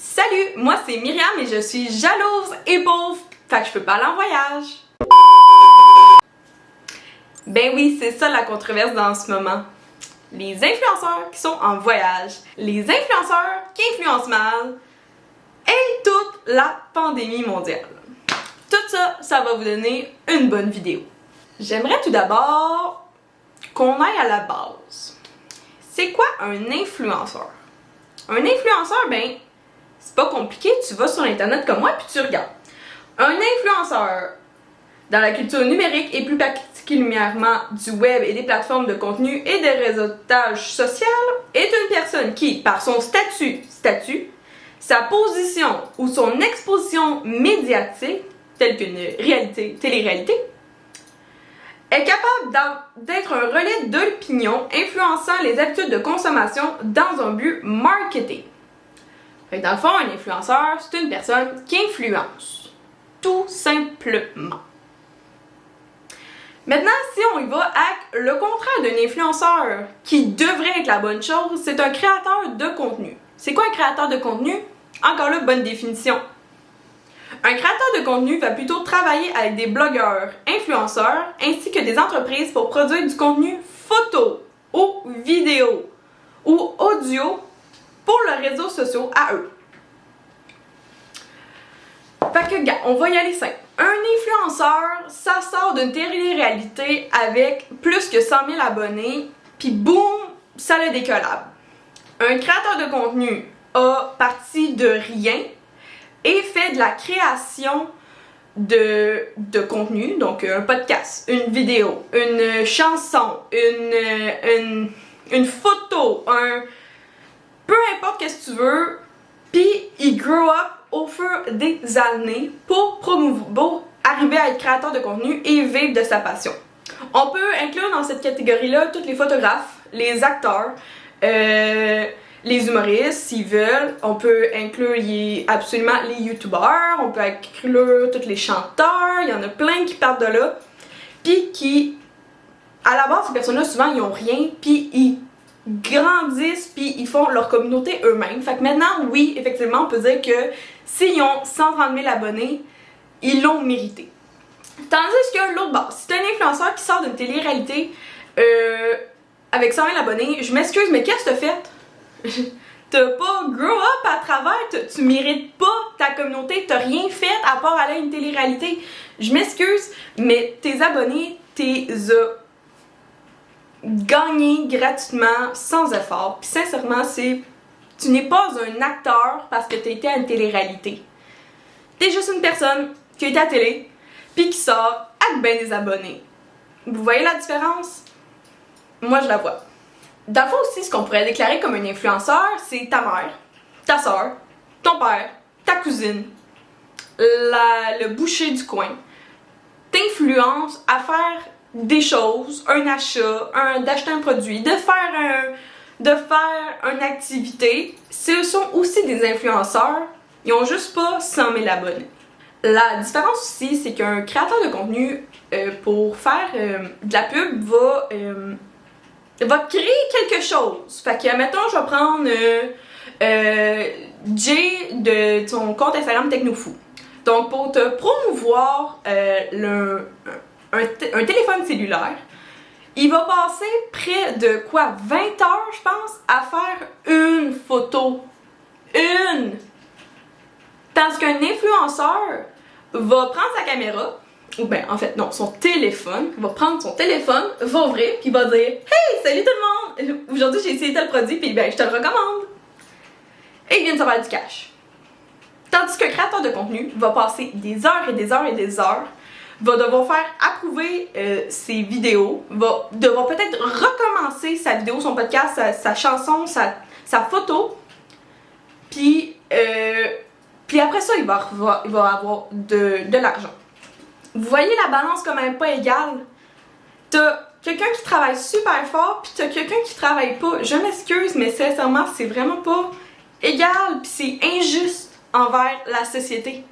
Salut, moi c'est Myriam et je suis jalouse et pauvre, fait que je peux pas aller en voyage. Ben oui, c'est ça la controverse dans ce moment. Les influenceurs qui sont en voyage, les influenceurs qui influencent mal et toute la pandémie mondiale. Tout ça, ça va vous donner une bonne vidéo. J'aimerais tout d'abord qu'on aille à la base. C'est quoi un influenceur? Un influenceur, ben, c'est pas compliqué, tu vas sur internet comme moi puis tu regardes. Un influenceur dans la culture numérique et plus particulièrement du web et des plateformes de contenu et des réseautages social est une personne qui, par son statut, sa position ou son exposition médiatique, telle qu'une télé-réalité, est capable d'être un relais d'opinion influençant les habitudes de consommation dans un but marketing. Fait que dans le fond, un influenceur, c'est une personne qui influence. Tout simplement. Maintenant, si on y va avec le contraire d'un influenceur qui devrait être la bonne chose, c'est un créateur de contenu. C'est quoi un créateur de contenu? Encore là, bonne définition. Un créateur de contenu va plutôt travailler avec des blogueurs, influenceurs, ainsi que des entreprises pour produire du contenu photo ou vidéo ou audio pour leurs réseaux sociaux à eux. Fait que, gars, on va y aller simple. Un influenceur, ça sort d'une télé-réalité avec plus que 100 000 abonnés, puis boum, ça le décollable. Un créateur de contenu a parti de rien et fait de la création de contenu, donc un podcast, une vidéo, une chanson, une photo, peu importe qu'est-ce que tu veux, puis il grow up au fur des années pour arriver à être créateur de contenu et vivre de sa passion. On peut inclure dans cette catégorie-là tous les photographes, les acteurs, les humoristes, s'ils veulent. On peut inclure absolument les youtubeurs, on peut inclure tous les chanteurs, il y en a plein qui partent de là. Puis qui, à la base, ces personnes-là, souvent, ils ont rien, puis ils grandissent, puis ils font leur communauté eux-mêmes. Fait que maintenant, oui, effectivement, on peut dire que s'ils ont 130 000 abonnés, ils l'ont mérité. Tandis que l'autre base, si t'es un influenceur qui sort d'une télé-réalité avec 100 000 abonnés, je m'excuse, mais qu'est-ce que t'as fait? T'as pas grow up à travers, tu mérites pas ta communauté, t'as rien fait à part aller à une télé-réalité. Je m'excuse, mais tes abonnés, t'es gagnés gratuitement, sans effort. Puis sincèrement, tu n'es pas un acteur parce que t'as été à une télé-réalité. T'es juste une personne qui a été à la télé, puis qui sort avec ben des abonnés. Vous voyez la différence? Moi, je la vois. Dans le fond aussi, ce qu'on pourrait déclarer comme un influenceur, c'est ta mère, ta soeur, ton père, ta cousine, le boucher du coin. T'influence à faire des choses, un achat, d'acheter un produit, de faire une activité. Ce sont aussi des influenceurs, ils ont juste pas 100 000 abonnés. La différence aussi, c'est qu'un créateur de contenu, pour faire de la pub, va créer quelque chose. Fait que, mettons, je vais prendre Jay de ton compte Instagram Technofou. Donc, pour te promouvoir un téléphone cellulaire, il va passer près de 20 heures, je pense, à faire une photo. Une! Tandis qu'un influenceur va prendre sa caméra, ou bien, en fait, non, son téléphone, va prendre son téléphone, va ouvrir, puis va dire « Hey, salut tout le monde! Aujourd'hui, j'ai essayé tel produit, puis ben, je te le recommande! » Et il vient de se faire du cash. Tandis qu'un créateur de contenu va passer des heures et des heures et des heures, va devoir faire approuver ses vidéos, va devoir peut-être recommencer sa vidéo, son podcast, sa chanson, sa photo, puis après ça, il va avoir de l'argent. Vous voyez la balance comme même pas égale? T'as quelqu'un qui travaille super fort, puis t'as quelqu'un qui travaille pas. Je m'excuse, mais sincèrement, c'est vraiment pas égal, puis c'est injuste envers la société.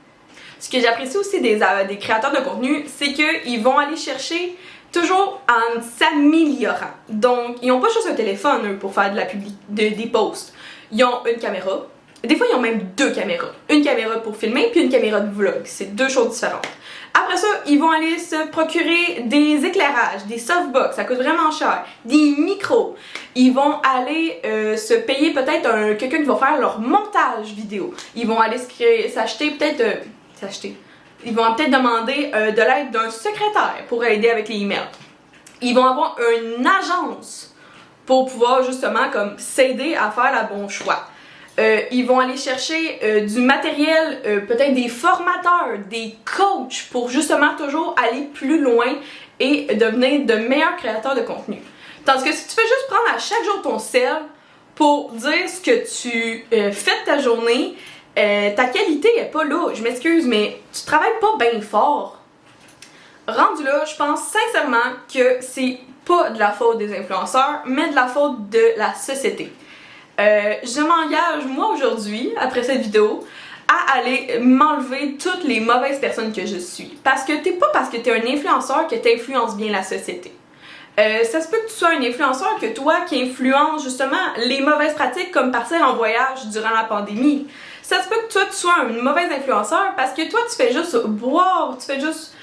Ce que j'apprécie aussi des créateurs de contenu, c'est qu'ils vont aller chercher toujours en s'améliorant. Donc, ils n'ont pas juste un téléphone, eux, pour faire de la des posts. Ils ont une caméra, Des fois, ils ont même 2 caméras. Une caméra pour filmer, puis une caméra de vlog. C'est 2 choses différentes. Après ça, ils vont aller se procurer des éclairages, des softbox, ça coûte vraiment cher, des micros. Ils vont aller se payer peut-être quelqu'un qui va faire leur montage vidéo. Ils vont aller s'acheter peut-être... Ils vont peut-être demander de l'aide d'un secrétaire pour aider avec les emails. Ils vont avoir une agence pour pouvoir justement comme s'aider à faire le bon choix. Ils vont aller chercher du matériel, peut-être des formateurs, des coachs pour justement toujours aller plus loin et devenir de meilleurs créateurs de contenu. Tandis que si tu fais juste prendre à chaque jour ton sel pour dire ce que tu fais de ta journée, ta qualité est pas là, je m'excuse, mais tu travailles pas bien fort. Rendu là, je pense sincèrement que c'est pas de la faute des influenceurs, mais de la faute de la société. Je m'engage, moi aujourd'hui, après cette vidéo, à aller m'enlever toutes les mauvaises personnes que je suis. Parce que t'es pas parce que t'es un influenceur que t'influences bien la société. Ça se peut que tu sois un influenceur que toi qui influence justement les mauvaises pratiques comme partir en voyage durant la pandémie. Ça se peut que toi tu sois un mauvais influenceur parce que toi tu fais juste boire, tu fais juste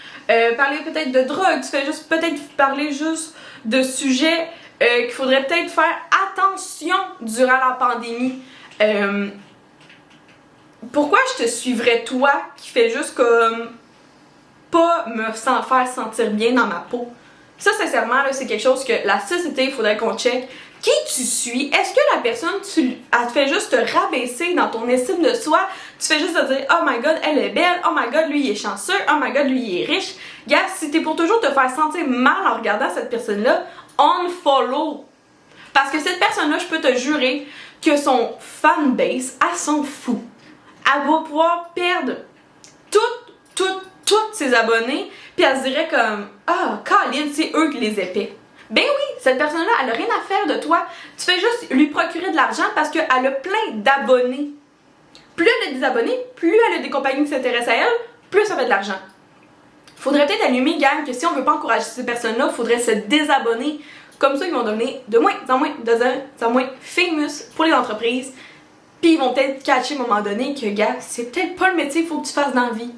parler peut-être de drogue, tu fais juste peut-être parler juste de sujets qu'il faudrait peut-être faire attention durant la pandémie. Pourquoi je te suivrais toi qui fais juste comme pas me faire sentir bien dans ma peau? Ça, sincèrement, là, c'est quelque chose que la société, il faudrait qu'on check. Qui tu suis? Est-ce que la personne, elle te fait juste te rabaisser dans ton estime de soi? Tu fais juste te dire, oh my god, elle est belle, oh my god, lui, il est chanceux, oh my god, lui, il est riche. Gars, si t'es pour toujours te faire sentir mal en regardant cette personne-là, unfollow. Parce que cette personne-là, je peux te jurer que son fanbase, elle s'en fout. Elle va pouvoir perdre toutes ses abonnés, puis elle se dirait comme ah, Colin, c'est eux qui les épais. Ben oui, cette personne-là, elle a rien à faire de toi. Tu fais juste lui procurer de l'argent parce qu'elle a plein d'abonnés. Plus elle a des abonnés, plus elle a des compagnies qui s'intéressent à elle, plus ça fait de l'argent. Faudrait peut-être allumer, gang, que si on veut pas encourager ces personnes-là, faudrait se désabonner. Comme ça, ils vont devenir de moins en moins famous pour les entreprises. Puis ils vont peut-être catcher à un moment donné que, gars, c'est peut-être pas le métier qu'il faut que tu fasses dans la vie.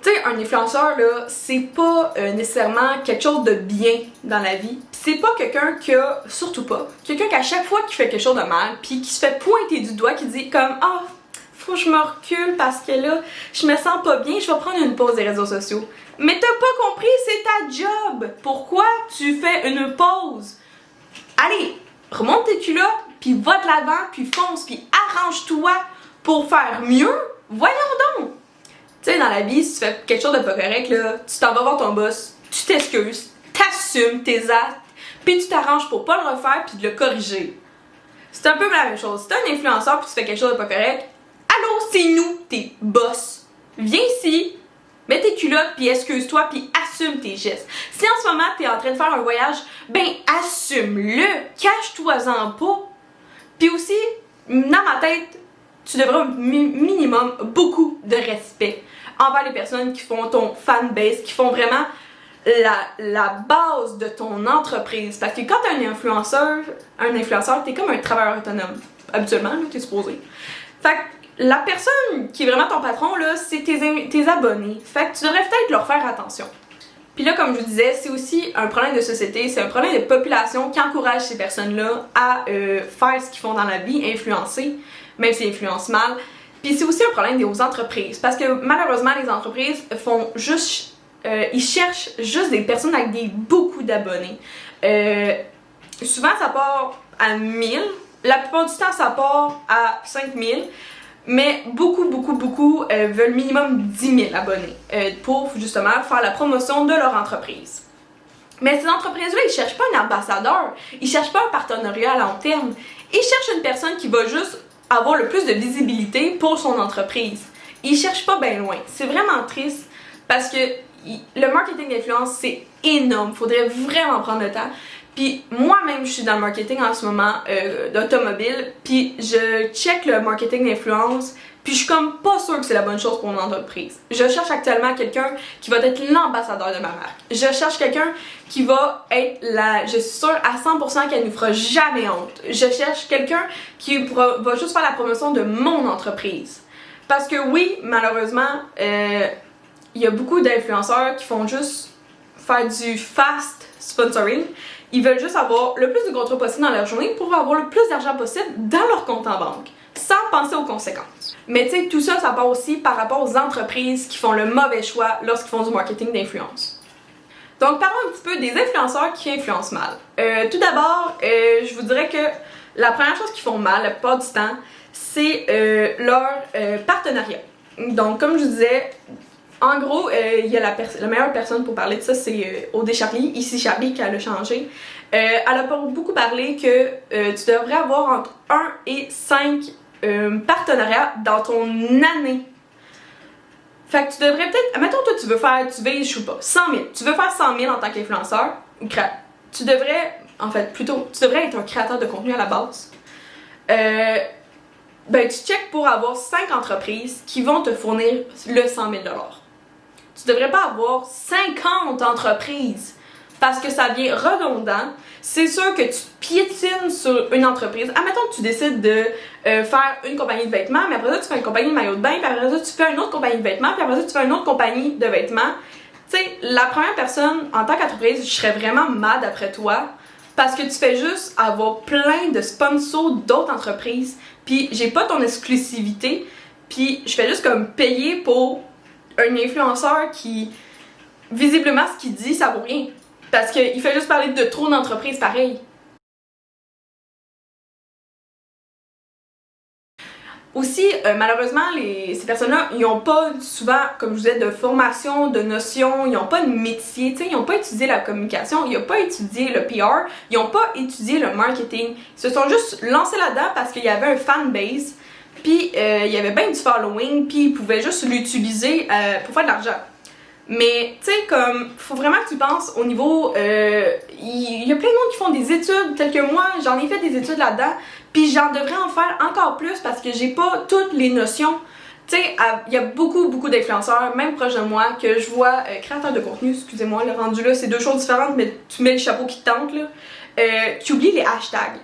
Tu sais, un influenceur, là, c'est pas nécessairement quelque chose de bien dans la vie. C'est pas quelqu'un qui a, surtout pas, quelqu'un qui à chaque fois qu'il fait quelque chose de mal, puis qui se fait pointer du doigt, qui dit comme « Ah, faut que je me recule parce que là, je me sens pas bien, je vais prendre une pause des réseaux sociaux. » Mais t'as pas compris, c'est ta job! Pourquoi tu fais une pause? Allez, remonte tes culottes, puis va de l'avant, puis fonce, puis arrange-toi pour faire mieux. Voyons donc! Tu sais, dans la vie, si tu fais quelque chose de pas correct, là, tu t'en vas voir ton boss, tu t'excuses, t'assumes tes actes, puis tu t'arranges pour pas le refaire puis de le corriger. C'est un peu la même chose. Si t'es un influenceur puis tu fais quelque chose de pas correct, allô, c'est nous, tes boss. Viens ici, mets tes culottes puis excuse-toi puis assume tes gestes. Si en ce moment t'es en train de faire un voyage, ben assume-le, cache-toi-en pas. Puis aussi, dans ma tête, tu devrais au minimum beaucoup de respect envers les personnes qui font ton fanbase, qui font vraiment la base de ton entreprise. Parce que quand t'es un influenceur, t'es comme un travailleur autonome. Habituellement, là, t'es supposé. Fait que la personne qui est vraiment ton patron, là, c'est tes abonnés. Fait que tu devrais peut-être leur faire attention. Puis là, comme je vous disais, c'est aussi un problème de société, c'est un problème de population qui encourage ces personnes-là à faire ce qu'ils font dans la vie, influencer, même s'ils influencent mal. Puis c'est aussi un problème aux entreprises, parce que malheureusement, les entreprises font juste... ils cherchent juste des personnes avec beaucoup d'abonnés. Souvent, ça part à 1000. La plupart du temps, ça part à 5000. Mais beaucoup veulent minimum 10 000 abonnés pour justement faire la promotion de leur entreprise. Mais ces entreprises-là, ils cherchent pas un ambassadeur, ils cherchent pas un partenariat à long terme. Ils cherchent une personne qui va juste avoir le plus de visibilité pour son entreprise. Ils cherchent pas bien loin. C'est vraiment triste parce que le marketing d'influence, c'est énorme. Faudrait vraiment prendre le temps. Puis moi-même, je suis dans le marketing en ce moment d'automobile, puis je check le marketing d'influence, puis je suis comme pas sûre que c'est la bonne chose pour mon entreprise. Je cherche actuellement quelqu'un qui va être l'ambassadeur de ma marque. Je cherche quelqu'un qui va être je suis sûre à 100% qu'elle nous fera jamais honte. Je cherche quelqu'un qui va juste faire la promotion de mon entreprise. Parce que oui, malheureusement, il y a beaucoup d'influenceurs qui font juste faire du fast sponsoring. Ils veulent juste avoir le plus de contrats possible dans leur journée pour avoir le plus d'argent possible dans leur compte en banque, sans penser aux conséquences. Mais tu sais, tout ça, ça part aussi par rapport aux entreprises qui font le mauvais choix lorsqu'ils font du marketing d'influence. Donc parlons un petit peu des influenceurs qui influencent mal. Tout d'abord, je vous dirais que la première chose qu'ils font mal la plupart du temps, c'est leur partenariat. Donc comme je vous disais, en gros, il y a la meilleure personne pour parler de ça, c'est Audrey Charlie, ici Charlie, qui a changé. Elle a beaucoup parlé que tu devrais avoir entre 1 et 5 partenariats dans ton année. Fait que tu devrais peut-être, mettons toi tu vises, je sais pas, 100 000. Tu veux faire 100 000 en tant qu'influenceur, tu devrais être un créateur de contenu à la base. Tu checkes pour avoir 5 entreprises qui vont te fournir le 100 000 $. Tu devrais pas avoir 50 entreprises parce que ça devient redondant. C'est sûr que tu piétines sur une entreprise. Admettons que tu décides de faire une compagnie de vêtements, mais après ça, tu fais une compagnie de maillot de bain, puis après ça, tu fais une autre compagnie de vêtements, puis après ça, tu fais une autre compagnie de vêtements. Tu sais, la première personne, en tant qu'entreprise, je serais vraiment mad après toi parce que tu fais juste avoir plein de sponsors d'autres entreprises, puis j'ai pas ton exclusivité, puis je fais juste comme payer pour un influenceur qui, visiblement, ce qu'il dit, ça vaut rien. Parce qu'il fait juste parler de trop d'entreprises pareilles. Aussi, malheureusement, ces personnes-là, ils n'ont pas souvent, comme je vous disais, de formation, de notions, ils n'ont pas de métier, tu sais, ils n'ont pas étudié la communication, ils n'ont pas étudié le PR, ils n'ont pas étudié le marketing. Ils se sont juste lancés là-dedans parce qu'il y avait un fanbase, puis il y avait bien du following, puis ils pouvaient juste l'utiliser pour faire de l'argent. Mais, tu sais, comme, faut vraiment que tu penses au niveau... il y a plein de monde qui font des études, telles que moi, j'en ai fait des études là-dedans, puis j'en devrais en faire encore plus parce que j'ai pas toutes les notions. Tu sais, il y a beaucoup d'influenceurs, même proche de moi, que je vois, créateurs de contenu, excusez-moi, le rendu là, c'est deux choses différentes, mais tu mets le chapeau qui te tente, là, qui oublient les hashtags.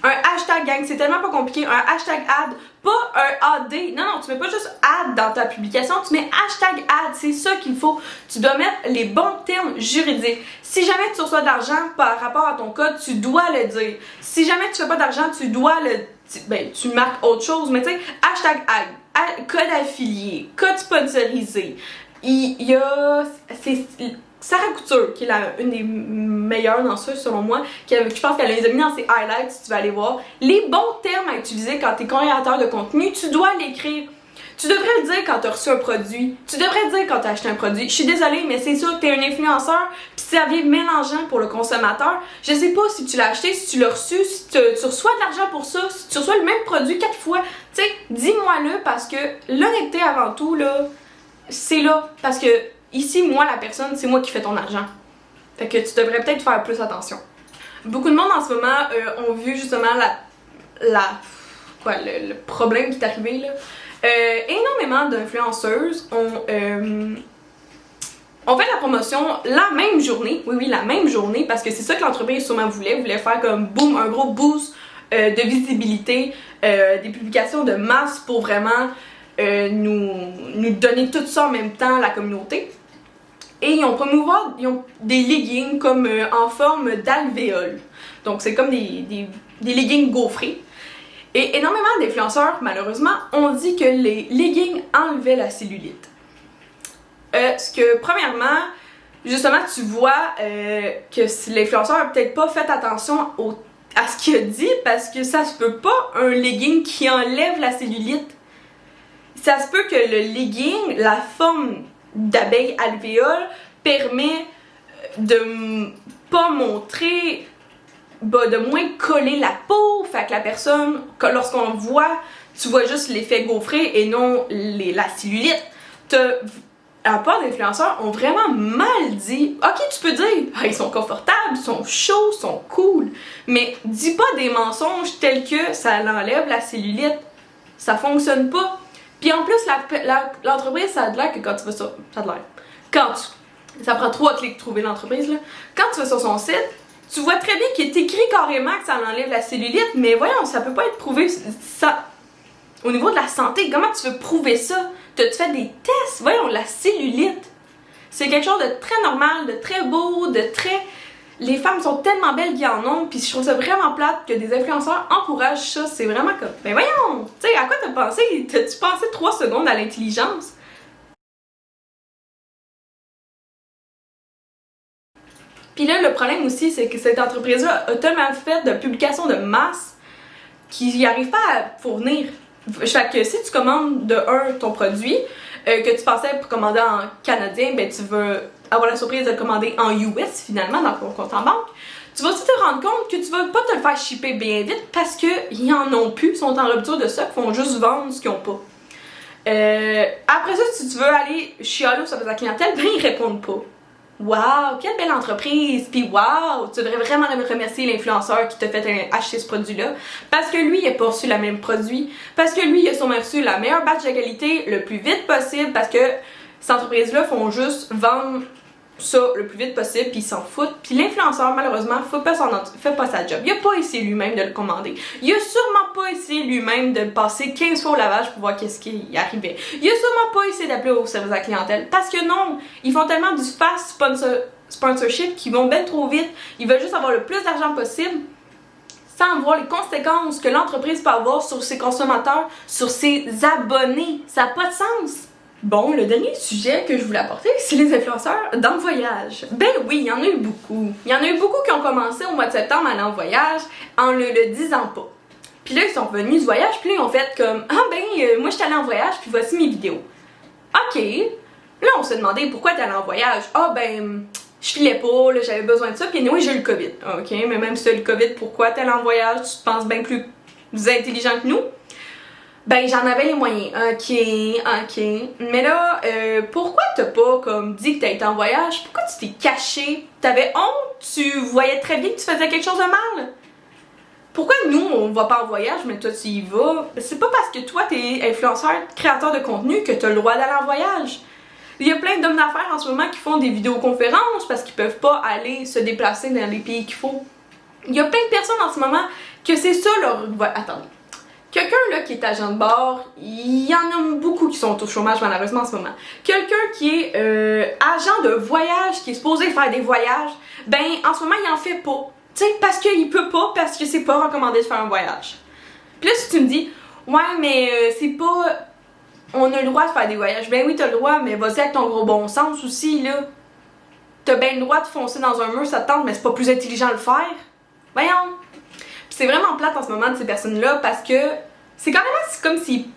Un hashtag, gang, c'est tellement pas compliqué. Un hashtag ad, pas un AD. Non, tu mets pas juste ad dans ta publication, tu mets hashtag ad, c'est ça qu'il faut. Tu dois mettre les bons termes juridiques. Si jamais tu reçois de l'argent par rapport à ton code, tu dois le dire. Si jamais tu fais pas d'argent, tu dois tu marques autre chose, mais tu sais, hashtag ad, code affilié, code sponsorisé. Il y a... Sarah Couture, qui est une des meilleures dans ça, selon moi, je pense qu'elle les a mis dans ses highlights, si tu vas aller voir. Les bons termes à utiliser quand tu es créateur de contenu, tu dois l'écrire. Tu devrais le dire quand tu as reçu un produit. Tu devrais le dire quand tu as acheté un produit. Je suis désolée, mais c'est sûr que tu es un influenceur, puis ça vient mélangeant pour le consommateur. Je sais pas si tu l'as acheté, si tu l'as reçu, si tu reçois de l'argent pour ça, si tu reçois le même produit 4 fois. Tu sais, dis-moi-le parce que l'honnêteté avant tout, là, c'est là. Parce que ici, moi, la personne, c'est moi qui fais ton argent. Fait que tu devrais peut-être faire plus attention. Beaucoup de monde en ce moment ont vu justement le problème qui est arrivé, là. Énormément d'influenceuses ont fait la promotion la même journée. Oui, la même journée, parce que c'est ça que l'entreprise sûrement voulait faire comme boom, un gros boost de visibilité, des publications de masse pour vraiment nous donner tout ça en même temps à la communauté. Et ils ont des leggings comme en forme d'alvéole. Donc c'est comme des leggings gaufrés. Et énormément d'influenceurs, malheureusement, ont dit que les leggings enlevaient la cellulite. Ce que, premièrement, justement, tu vois que l'influenceur a peut-être pas fait attention à ce qu'il a dit, parce que ça se peut pas un legging qui enlève la cellulite. Ça se peut que le legging, la forme d'abeille alvéole, permet de pas montrer, de moins coller la peau, fait que la personne, lorsqu'on voit, tu vois juste l'effet gaufré et non la cellulite. la plupart des influenceurs ont vraiment mal dit. Ok, tu peux dire, ah, ils sont confortables, ils sont chauds, ils sont cool, mais dis pas des mensonges tels que ça l'enlève la cellulite. Ça fonctionne pas. Puis en plus, l'entreprise, ça a l'air que quand tu vas sur... Ça a l'air. Ça prend 3 clics de trouver l'entreprise, là. Quand tu vas sur son site, tu vois très bien qu'il est écrit carrément que ça enlève la cellulite, mais voyons, ça peut pas être prouvé. Ça... Au niveau de la santé, comment tu veux prouver ça? T'as-tu fait des tests? Voyons, la cellulite. C'est quelque chose de très normal, de très beau, de très... Les femmes sont tellement belles qu'ils en ont, puis je trouve ça vraiment plate que des influenceurs encouragent ça. C'est vraiment comme... Mais voyons! Tu sais, à quoi t'as pensé? T'as-tu pensé 3 secondes à l'intelligence? Puis là, le problème aussi, c'est que cette entreprise-là a tellement fait de publications de masse qu'ils n'y arrivent pas à fournir. Fait que si tu commandes de ton produit, que tu pensais pour commander en canadien, ben tu veux avoir la surprise de le commander en US finalement dans ton compte en banque. Tu vas aussi te rendre compte que tu vas pas te le faire shipper bien vite parce qu'ils en ont plus, ils sont en rupture de stock, ils font juste vendre ce qu'ils ont pas. Après ça, si tu veux aller chialer sur ta clientèle, ben ils répondent pas. Wow, quelle belle entreprise! Puis wow, tu devrais vraiment remercier l'influenceur qui t'a fait acheter ce produit-là. Parce que lui, il a pas reçu le même produit. Parce que lui, il a sûrement reçu la meilleure batch de qualité le plus vite possible. Parce que ces entreprises-là font juste vendre ça le plus vite possible, puis ils s'en foutent. Puis l'influenceur, malheureusement, fait pas sa job. Il a pas essayé lui-même de le commander. Il a sûrement pas essayé lui-même de passer 15 fois au lavage pour voir qu'est-ce qui arrivait. Il a sûrement pas essayé d'appeler au service à la clientèle. Parce que non, ils font tellement du fast sponsorship qu'ils vont ben trop vite. Ils veulent juste avoir le plus d'argent possible sans voir les conséquences que l'entreprise peut avoir sur ses consommateurs, sur ses abonnés. Ça n'a pas de sens. Bon, le dernier sujet que je voulais apporter, c'est les influenceurs dans le voyage. Ben oui, il y en a eu beaucoup. Il y en a eu beaucoup qui ont commencé au mois de septembre à aller en voyage en le disant pas. Puis là, ils sont revenus du voyage, puis là, ils ont fait comme « Ah ben, moi je suis allée en voyage, puis voici mes vidéos. » Ok. Là, on se demandait pourquoi t'es allée en voyage. Ah ben, je filais pas, là, j'avais besoin de ça, puis oui, j'ai eu le COVID. Ok, mais même si t'as eu le COVID, pourquoi t'es allée en voyage? Tu te penses bien plus intelligent que nous? Ben, j'en avais les moyens. Ok. Mais là, pourquoi t'as pas, comme, dit que t'as été en voyage? Pourquoi tu t'es caché? T'avais honte? Tu voyais très bien que tu faisais quelque chose de mal? Pourquoi nous, on va pas en voyage, mais toi, tu y vas? C'est pas parce que toi, t'es influenceur, créateur de contenu que t'as le droit d'aller en voyage. Il y a plein d'hommes d'affaires en ce moment qui font des vidéoconférences parce qu'ils peuvent pas aller se déplacer dans les pays qu'il faut. Il y a plein de personnes en ce moment que c'est ça leur... Attendez. Quelqu'un là qui est agent de bord, il y en a beaucoup qui sont au chômage malheureusement en ce moment. Quelqu'un qui est agent de voyage, qui est supposé faire des voyages, ben en ce moment il en fait pas. Tu sais, parce qu'il peut pas, parce que c'est pas recommandé de faire un voyage. Puis là si tu me dis, ouais mais c'est pas... On a le droit de faire des voyages. Ben oui t'as le droit, mais vas-y avec ton gros bon sens aussi là. T'as bien le droit de foncer dans un mur, ça te tente, mais c'est pas plus intelligent de le faire. Voyons. C'est vraiment plate en ce moment de ces personnes-là parce que c'est carrément comme s'ils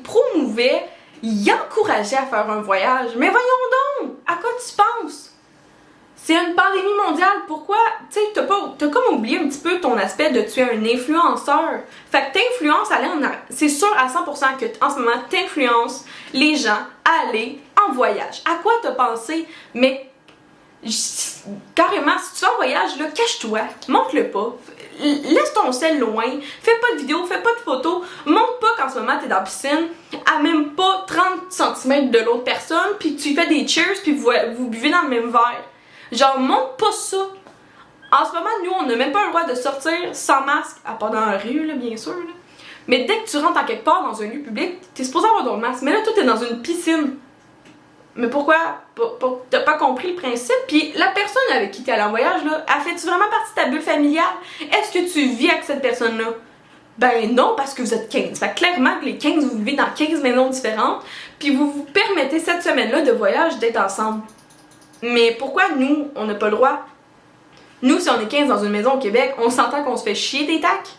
promouvaient, ils encourageaient à faire un voyage. Mais voyons donc! À quoi tu penses? C'est une pandémie mondiale, pourquoi? Tu sais, t'as comme oublié un petit peu ton aspect de tu es un influenceur. Fait que t'influences c'est sûr à 100% que en ce moment t'influences les gens à aller en voyage. À quoi t'as pensé? Mais carrément, si tu vas en voyage, là, cache-toi, montre-le pas, laisse ton sel loin, fais pas de vidéos, fais pas de photos, montre pas qu'en ce moment t'es dans la piscine, à même pas 30 cm de l'autre personne, puis tu fais des cheers, puis vous buvez dans le même verre. Genre, montre pas ça. En ce moment, nous, on n'a même pas le droit de sortir sans masque, à part dans la rue, là, bien sûr. Là. Mais dès que tu rentres en quelque part dans un lieu public, t'es supposé avoir ton masque, mais là, toi, t'es dans une piscine. Mais pourquoi? T'as pas compris le principe? Puis la personne avec qui t'es allé en voyage, là, elle fait-tu vraiment partie de ta bulle familiale? Est-ce que tu vis avec cette personne-là? Ben non, parce que vous êtes 15. Fait que clairement que les 15, vous vivez dans 15 maisons différentes, puis vous vous permettez cette semaine-là de voyage d'être ensemble. Mais pourquoi nous, on n'a pas le droit? Nous, si on est 15 dans une maison au Québec, on s'entend qu'on se fait chier des tacs?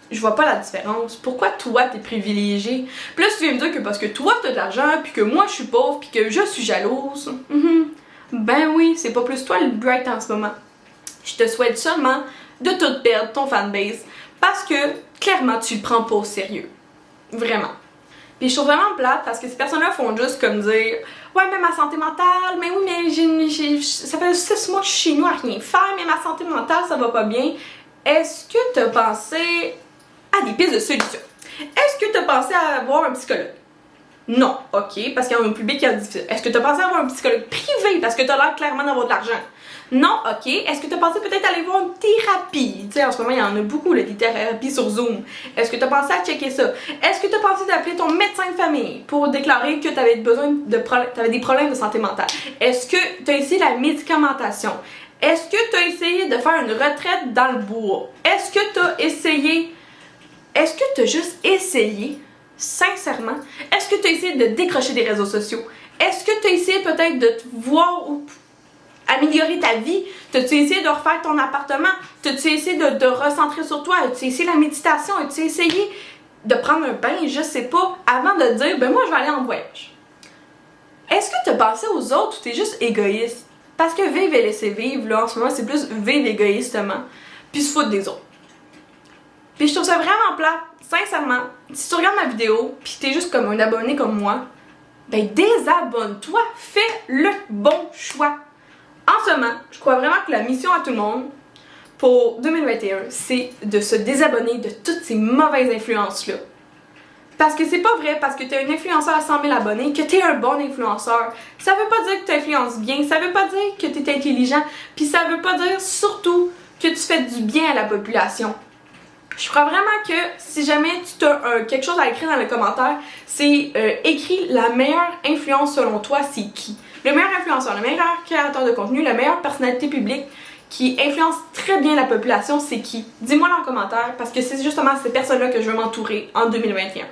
Je vois pas la différence. Pourquoi toi t'es privilégié? Puis là tu viens me dire que parce que toi t'as de l'argent, puis que moi je suis pauvre, puis que je suis jalouse. Ben oui, c'est pas plus toi le bright en ce moment. Je te souhaite seulement de tout perdre ton fanbase parce que clairement tu le prends pas au sérieux. Vraiment. Puis je trouve vraiment plate parce que ces personnes-là font juste comme dire ouais, mais ma santé mentale, mais oui, mais ça fait 6 mois que je suis chez nous à rien faire, mais ma santé mentale ça va pas bien. Est-ce que t'as pensé à des pistes de solution? Est-ce que t'as pensé à voir un psychologue? Non, ok, parce qu'il y a un public qui est difficile. Est-ce que t'as pensé à avoir un psychologue privé parce que t'as l'air clairement d'avoir de l'argent? Non, ok. Est-ce que t'as pensé peut-être aller voir une thérapie? Tu sais, en ce moment, il y en a beaucoup, là, des thérapies sur Zoom. Est-ce que t'as pensé à checker ça? Est-ce que t'as pensé d'appeler ton médecin de famille pour déclarer que t'avais des problèmes de santé mentale? Est-ce que t'as essayé la médicamentation? Est-ce que t'as essayé de faire une retraite dans le bois? Est-ce que t'as juste essayé? Sincèrement, est-ce que tu as essayé de décrocher des réseaux sociaux? Est-ce que tu as essayé peut-être de te voir ou améliorer ta vie? T'as-tu essayé de refaire ton appartement? T'as-tu essayé de recentrer sur toi? As-tu essayé la méditation? As-tu essayé de prendre un bain? Je sais pas, avant de dire, ben moi je vais aller en voyage. Est-ce que tu as pensé aux autres ou tu es juste égoïste? Parce que vivre et laisser vivre, là, en ce moment, c'est plus vivre égoïstement, puis se foutre des autres. Puis je trouve ça vraiment plat, sincèrement. Si tu regardes ma vidéo, puis t'es juste comme un abonné comme moi, ben désabonne-toi, fais le bon choix. En ce moment, je crois vraiment que la mission à tout le monde pour 2021, c'est de se désabonner de toutes ces mauvaises influences-là. Parce que c'est pas vrai, parce que t'es un influenceur à 100 000 abonnés, que t'es un bon influenceur. Ça veut pas dire que t'influences bien, ça veut pas dire que t'es intelligent, puis ça veut pas dire surtout que tu fais du bien à la population. Je crois vraiment que si jamais tu as quelque chose à écrire dans les commentaires, c'est écris la meilleure influence selon toi, c'est qui? Le meilleur influenceur, le meilleur créateur de contenu, la meilleure personnalité publique qui influence très bien la population, c'est qui? Dis-moi dans les commentaires parce que c'est justement ces personnes-là que je veux m'entourer en 2021.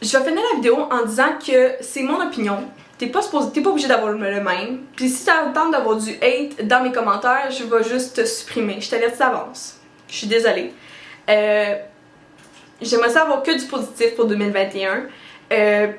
Je vais finir la vidéo en disant que c'est mon opinion. T'es pas obligé d'avoir le même. Puis si t'as le temps d'avoir du hate dans mes commentaires, je vais juste te supprimer. Je t'avertis d'avance. Je suis désolée. J'aimerais ça avoir que du positif pour 2021.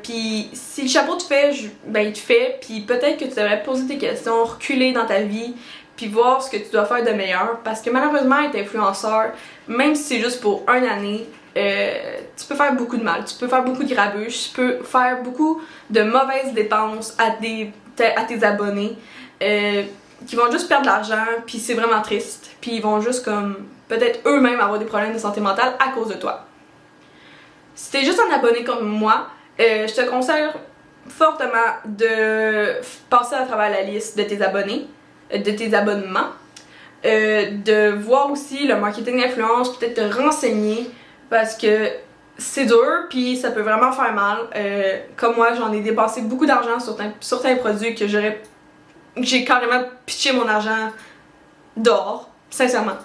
Puis si le chapeau te fait, ben il te fait. Puis peut-être que tu devrais poser tes questions, reculer dans ta vie, puis voir ce que tu dois faire de meilleur. Parce que malheureusement, être influenceur, même si c'est juste pour une année, tu peux faire beaucoup de mal, tu peux faire beaucoup de grabuge, tu peux faire beaucoup de mauvaises dépenses à tes abonnés qui vont juste perdre de l'argent, puis c'est vraiment triste. Puis ils vont juste comme peut-être eux-mêmes avoir des problèmes de santé mentale à cause de toi. Si t'es juste un abonné comme moi, je te conseille fortement de passer à travers la liste de tes abonnés, de tes abonnements, de voir aussi le marketing d'influence, peut-être te renseigner parce que c'est dur puis ça peut vraiment faire mal. Comme moi, j'en ai dépensé beaucoup d'argent sur certains produits que j'ai carrément pitché mon argent dehors, sincèrement.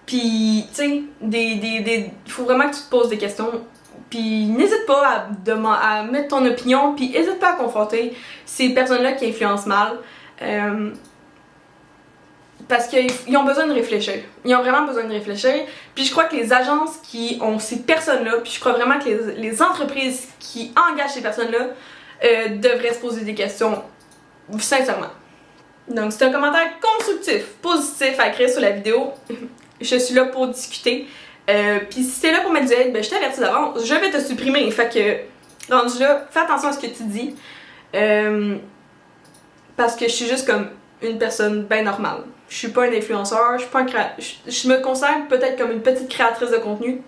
Puis, tu sais, faut vraiment que tu te poses des questions. Puis n'hésite pas à mettre ton opinion, puis n'hésite pas à confronter ces personnes-là qui influencent mal. Parce qu'ils ont besoin de réfléchir. Ils ont vraiment besoin de réfléchir. Puis je crois que les agences qui ont ces personnes-là, puis je crois vraiment que les entreprises qui engagent ces personnes-là devraient se poser des questions, sincèrement. Donc c'est un commentaire constructif, positif à écrire sur la vidéo. Je suis là pour discuter. Puis si t'es là pour me dire, ben je t'avertis d'avance, je vais te supprimer. Fait que, rendu là, fais attention à ce que tu dis. Parce que je suis juste comme une personne bien normale. Je suis pas un influenceur, je me considère peut-être comme une petite créatrice de contenu.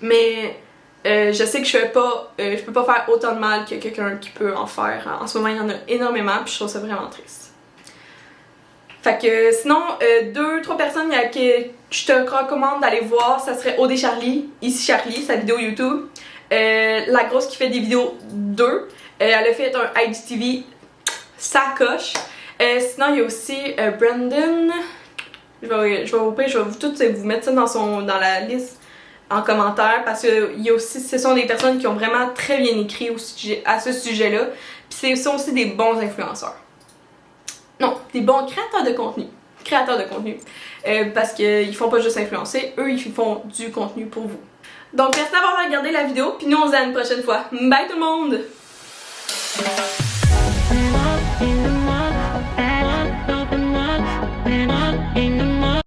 Mais je sais que je peux pas faire autant de mal que quelqu'un qui peut en faire. En ce moment, il y en a énormément, puis je trouve ça vraiment triste. Fait que sinon, 2-3 personnes que je te recommande d'aller voir, ça serait OD Charlie, ici Charlie, sa vidéo YouTube. La grosse qui fait des vidéos 2. Elle a fait un IGTV, ça coche. Sinon, il y a aussi Brandon. Je vais vous mettre ça dans la liste en commentaire parce que il y a aussi, ce sont des personnes qui ont vraiment très bien écrit à ce sujet-là. Puis ce sont aussi des bons influenceurs. Non, des bons créateurs de contenu. Parce qu'ils font pas juste influencer, eux ils font du contenu pour vous. Donc merci d'avoir regardé la vidéo, puis nous on se dit à une prochaine fois. Bye tout le monde!